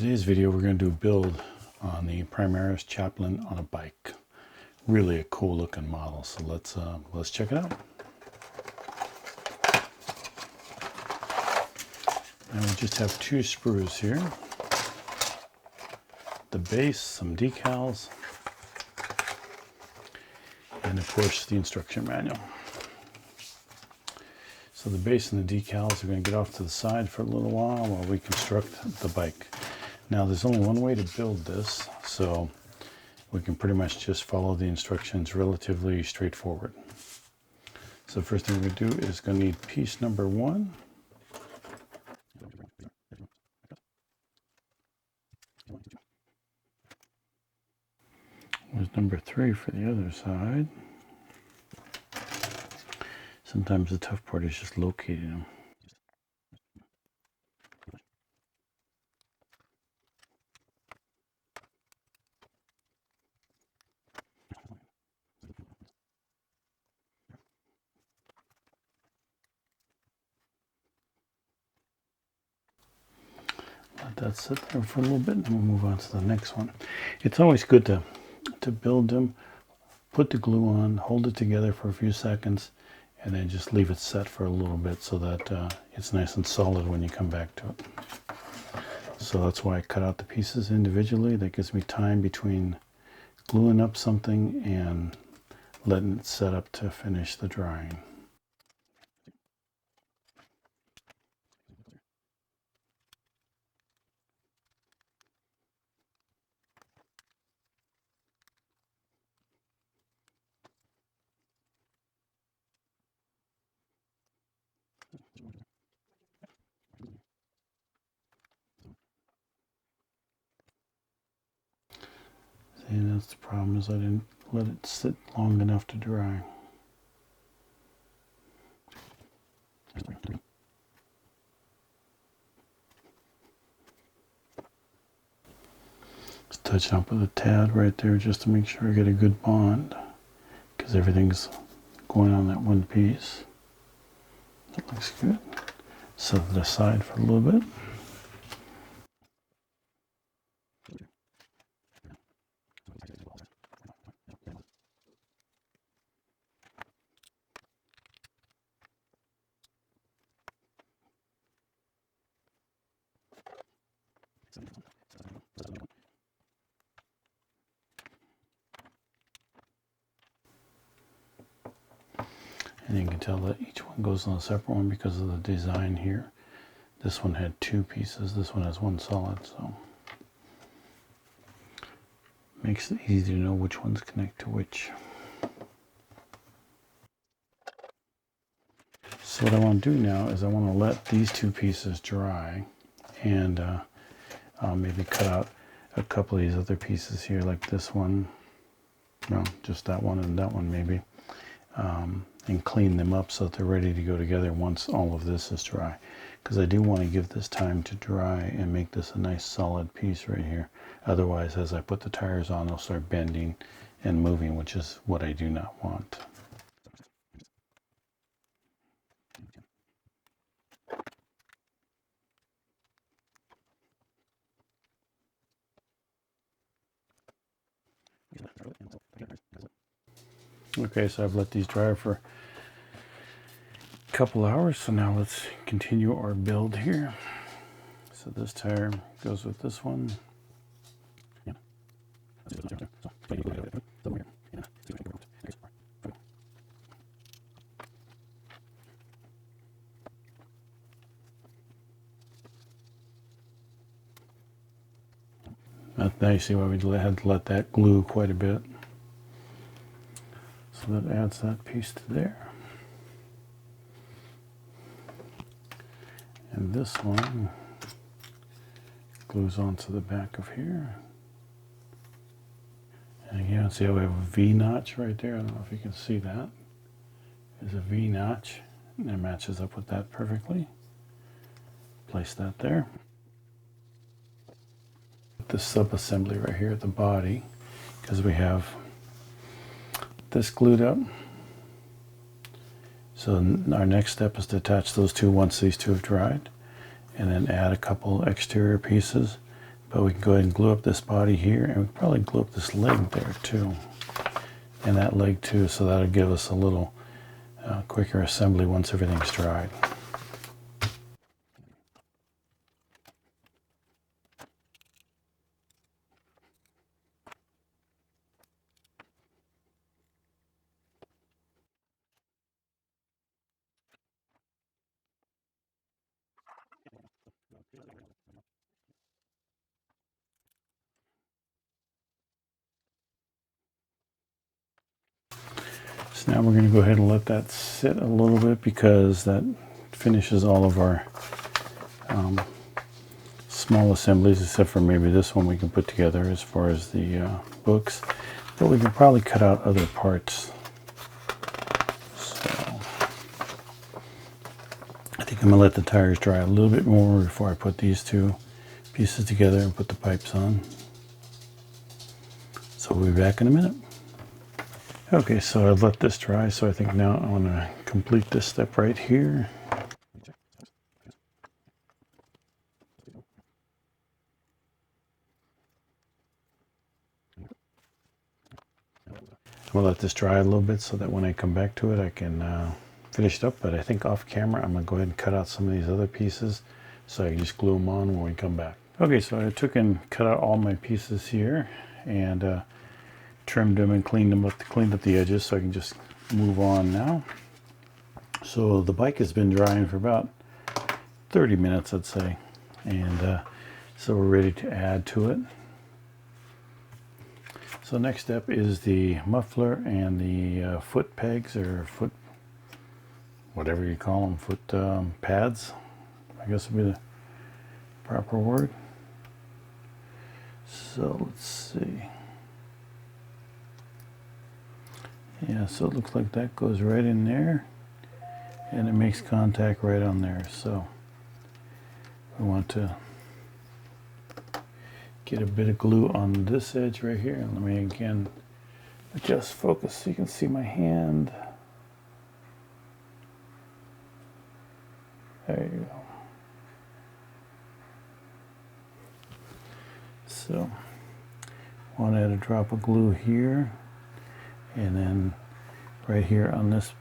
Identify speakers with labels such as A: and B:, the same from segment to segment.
A: today's video, we're going to do a build on the Primaris Chaplain on a bike. Really a cool looking model. So let's check it out. Now we just have two sprues here. The base, some decals, and of course the instruction manual. So the base and the decals are going to get off to the side for a little while we construct the bike. Now there's only one way to build this, so we can pretty much just follow the instructions relatively straightforward. So the first thing we're going to do is going to need piece number 1. There's number 3 for the other side. Sometimes the tough part is just locating them. Let that sit there for a little bit and we'll move on to the next one. It's always good to build them, put the glue on, hold it together for a few seconds, and then just leave it set for a little bit so that it's nice and solid when you come back to it. So that's why I cut out the pieces individually. That gives me time between gluing up something and letting it set up to finish the drying. See, that's the problem, is I didn't let it sit long enough to dry. Just touching up with a tad right there just to make sure I get a good bond, because everything's going on that one piece. That looks good. Set it aside for a little bit. And you can tell that each one goes on a separate one because of the design here. This one had 2 pieces, this one has 1 solid, so makes it easy to know which ones connect to which. So what I want to do now is I want to let these 2 pieces dry, and I'll maybe cut out a couple of these other pieces here, like this one, no, just that one and that one maybe, and clean them up so that they're ready to go together once all of this is dry. Because I do want to give this time to dry and make this a nice solid piece right here. Otherwise, as I put the tires on, they'll start bending and moving, which is what I do not want. Okay, so I've let these dry for a couple hours, so now let's continue our build here. So this tire goes with this one. Now you see why we had to let that glue quite a bit. So that adds that piece to there. And this one glues onto the back of here. And again, see how we have a V-notch right there? I don't know if you can see that. There's a V-notch, and it matches up with that perfectly. Place that there. This sub-assembly right here at the body, because we have this glued up. So our next step is to attach those two once these two have dried, and then add a couple exterior pieces, But we can go ahead and glue up this body here, and we can probably glue up this leg there too, and that leg too, so that'll give us a little quicker assembly once everything's dried. So now we're going to go ahead and let that sit a little bit, because that finishes all of our small assemblies, except for maybe this one we can put together as far as the books. But we can probably cut out other parts. So I think I'm going to let the tires dry a little bit more before I put these two pieces together and put the pipes on. So we'll be back in a minute. Okay, so I've let this dry, so I think now I want to complete this step right here. I'm going to let this dry a little bit so that when I come back to it I can finish it up, but I think off camera I'm going to go ahead and cut out some of these other pieces so I can just glue them on when we come back. Okay, so I took and cut out all my pieces here and trimmed them and cleaned up the edges, so I can just move on now. So the bike has been drying for about 30 minutes, I'd say, and so we're ready to add to it. So next step is the muffler and the foot pegs, or foot, whatever you call them, foot pads, I guess would be the proper word. So let's see. Yeah, so it looks like that goes right in there, and it makes contact right on there. So we want to get a bit of glue on this edge right here, and let me again adjust focus so you can see my hand. There you go. So I want to add a drop of glue here, and then right here on this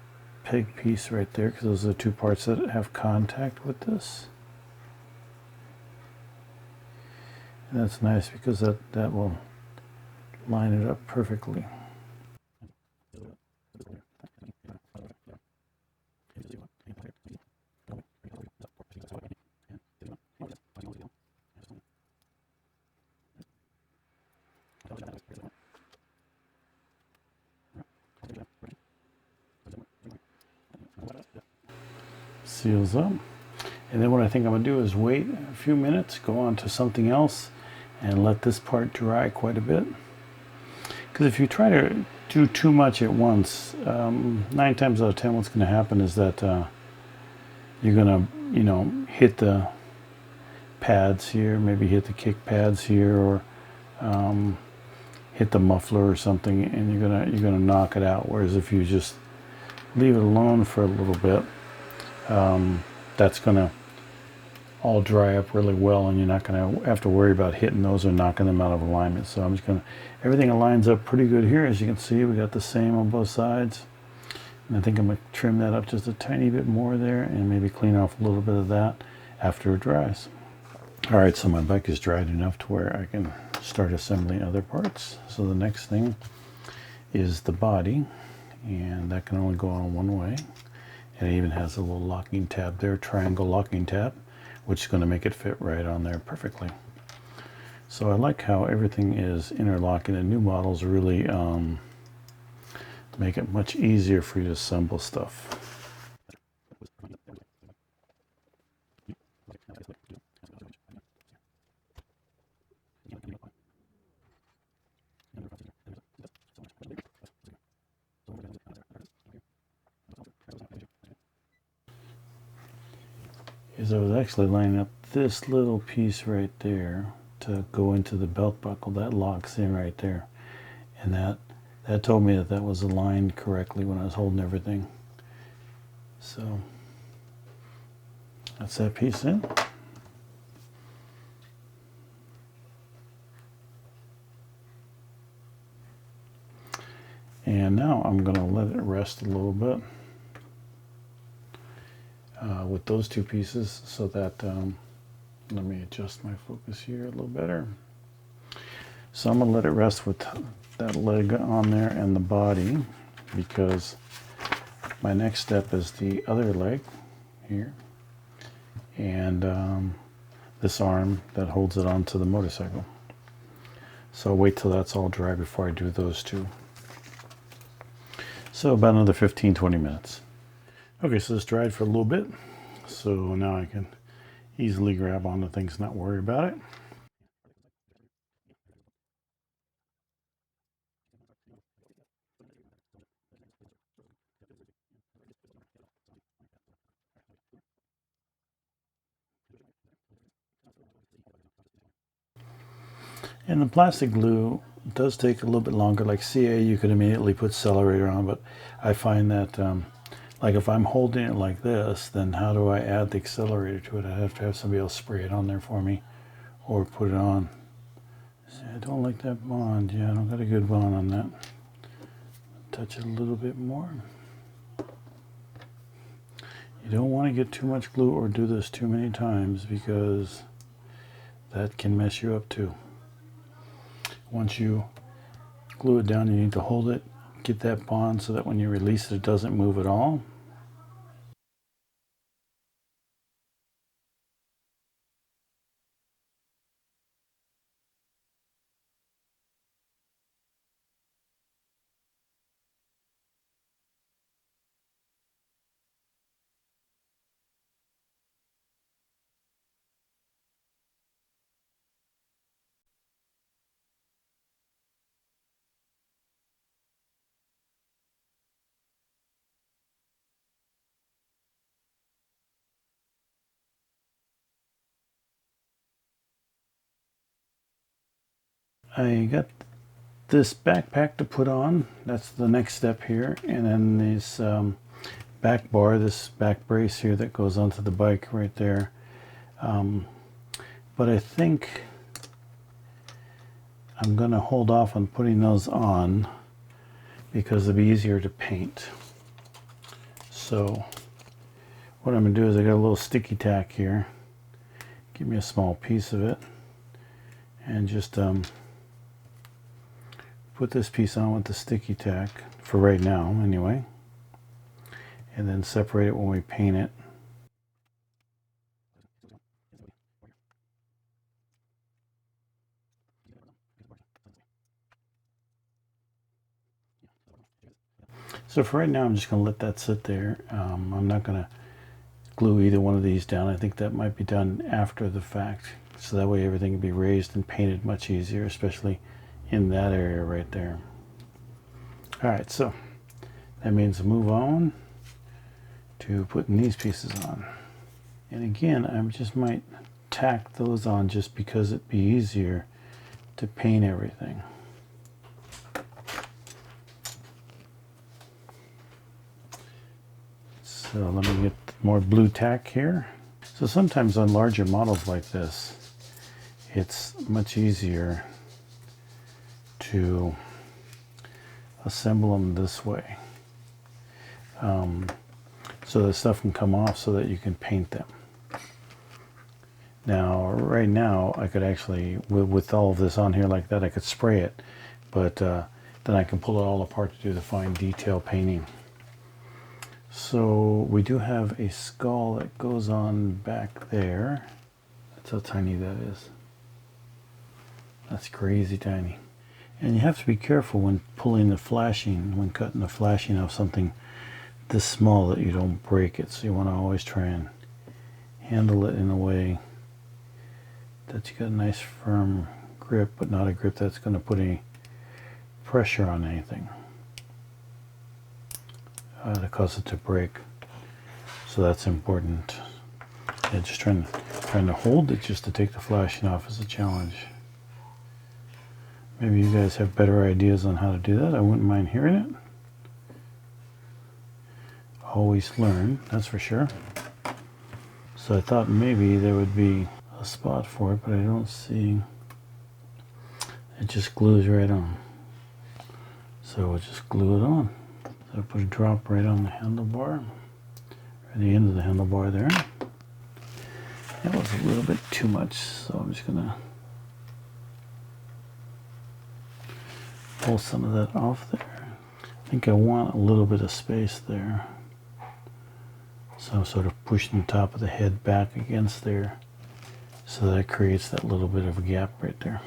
A: peg piece right there, because those are the two parts that have contact with this. And that's nice because that will line it up perfectly. Seals up. And then what I think I'm going to do is wait a few minutes, go on to something else, and let this part dry quite a bit. Because if you try to do too much at once, 9 times out of 10 what's going to happen is that you're going to, hit the pads here, maybe hit the kick pads here, or hit the muffler or something, and you're gonna knock it out. Whereas if you just leave it alone for a little bit, that's gonna all dry up really well, and you're not gonna have to worry about hitting those or knocking them out of alignment. So I'm just gonna, everything aligns up pretty good here. As you can see, we got the same on both sides. And I think I'm gonna trim that up just a tiny bit more there, and maybe clean off a little bit of that after it dries. All right, so my bike is dried enough to where I can start assembling other parts. So the next thing is the body, and that can only go on one way. And it even has a little locking tab there, triangle locking tab, which is going to make it fit right on there perfectly. So I like how everything is interlocking, and new models really make it much easier for you to assemble stuff. Is I was actually lining up this little piece right there to go into the belt buckle. That locks in right there, and that told me that that was aligned correctly when I was holding everything. So that's that piece in. And now I'm going to let it rest a little bit with those two pieces, so that, let me adjust my focus here a little better. So I'm going to let it rest with that leg on there and the body, because my next step is the other leg here, and this arm that holds it onto the motorcycle. So I'll wait till that's all dry before I do those two. So about another 15-20 minutes. Okay, so this dried for a little bit, so now I can easily grab onto things, not worry about it. And the plastic glue does take a little bit longer. Like CA, you could immediately put Accelerator on, but I find that like if I'm holding it like this, then how do I add the accelerator to it? I have to have somebody else spray it on there for me or put it on. See, I don't like that bond. Yeah, I don't got a good bond on that. Touch it a little bit more. You don't want to get too much glue or do this too many times, because that can mess you up too. Once you glue it down, you need to hold it, get that bond so that when you release it, it doesn't move at all. I got this backpack to put on. That's the next step here. And then this back bar, this back brace here that goes onto the bike right there. But I think I'm going to hold off on putting those on because it'll be easier to paint. So what I'm going to do is I got a little sticky tack here. Give me a small piece of it. And just put this piece on with the sticky tack, for right now anyway, and then separate it when we paint it. So for right now, I'm just going to let that sit there. I'm not going to glue either one of these down. I think that might be done after the fact, so that way everything can be raised and painted much easier, especially in that area right there. All right, so that means move on to putting these pieces on. And again, I just might tack those on just because it'd be easier to paint everything. So let me get more blue tack here. So sometimes on larger models like this, it's much easier to assemble them this way. So the stuff can come off so that you can paint them. Now, right now, I could actually, with all of this on here like that, I could spray it, but then I can pull it all apart to do the fine detail painting. So we do have a skull that goes on back there. That's how tiny that is. That's crazy tiny. And you have to be careful when pulling the flashing, when cutting the flashing of something this small, that you don't break it. So you want to always try and handle it in a way that you got a nice firm grip, but not a grip that's going to put any pressure on anything to cause it to break. So that's important. Yeah, just trying to hold it just to take the flashing off is a challenge. Maybe you guys have better ideas on how to do that. I wouldn't mind hearing it. Always learn, that's for sure. So I thought maybe there would be a spot for it, but I don't see. It just glues right on. So we'll just glue it on. So put a drop right on the handlebar, or the end of the handlebar there. That was a little bit too much, so I'm just gonna pull some of that off there. I think I want a little bit of space there. So I'm sort of pushing the top of the head back against there, so that creates that little bit of a gap right there.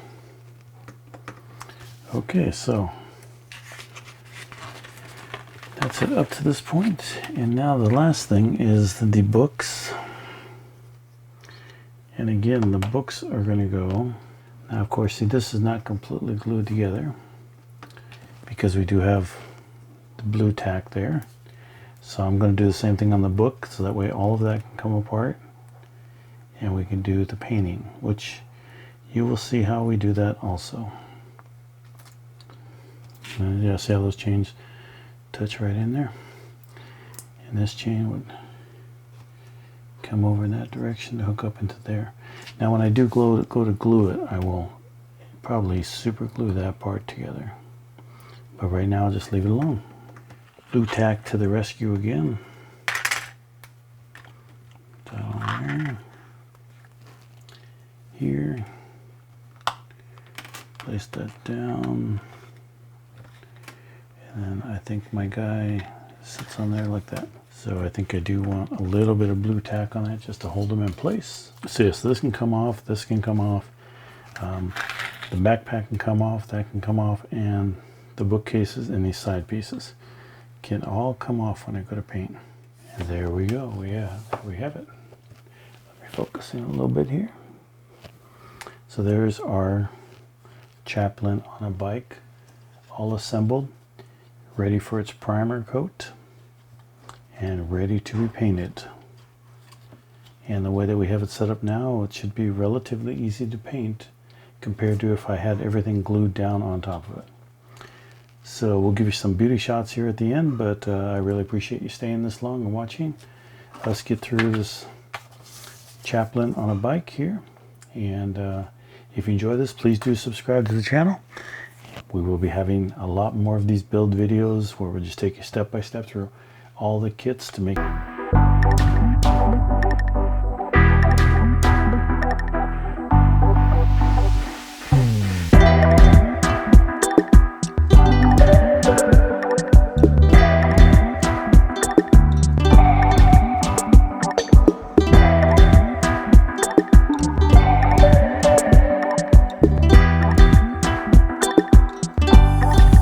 A: Okay, so that's it up to this point. And now the last thing is the books. And again, the books are going to go. Now, of course, see, this is not completely glued together because we do have the blue tack there. So I'm going to do the same thing on the book, so that way all of that can come apart. And we can do the painting, which you will see how we do that also. And yeah, see how those chains touch right in there? And this chain would come over in that direction to hook up into there. Now when I do go to glue it, I will probably super glue that part together. But right now I'll just leave it alone. Blue tack to the rescue again. Down there. Here. Place that down. And I think my guy sits on there like that. So I think I do want a little bit of blue tack on that just to hold them in place. So yes, this can come off, this can come off. The backpack can come off, that can come off, and the bookcases and these side pieces can all come off when I go to paint. And there we go, we have it. Let me focus in a little bit here. So there's our chaplain on a bike, all assembled, ready for its primer coat and ready to be painted. And the way that we have it set up now, it should be relatively easy to paint compared to if I had everything glued down on top of it. So we'll give you some beauty shots here at the end, but I really appreciate you staying this long and watching us get through this chaplain on a bike here. And if you enjoy this, please do subscribe to the channel. We will be having a lot more of these build videos where we'll just take you step by step through all the kits to make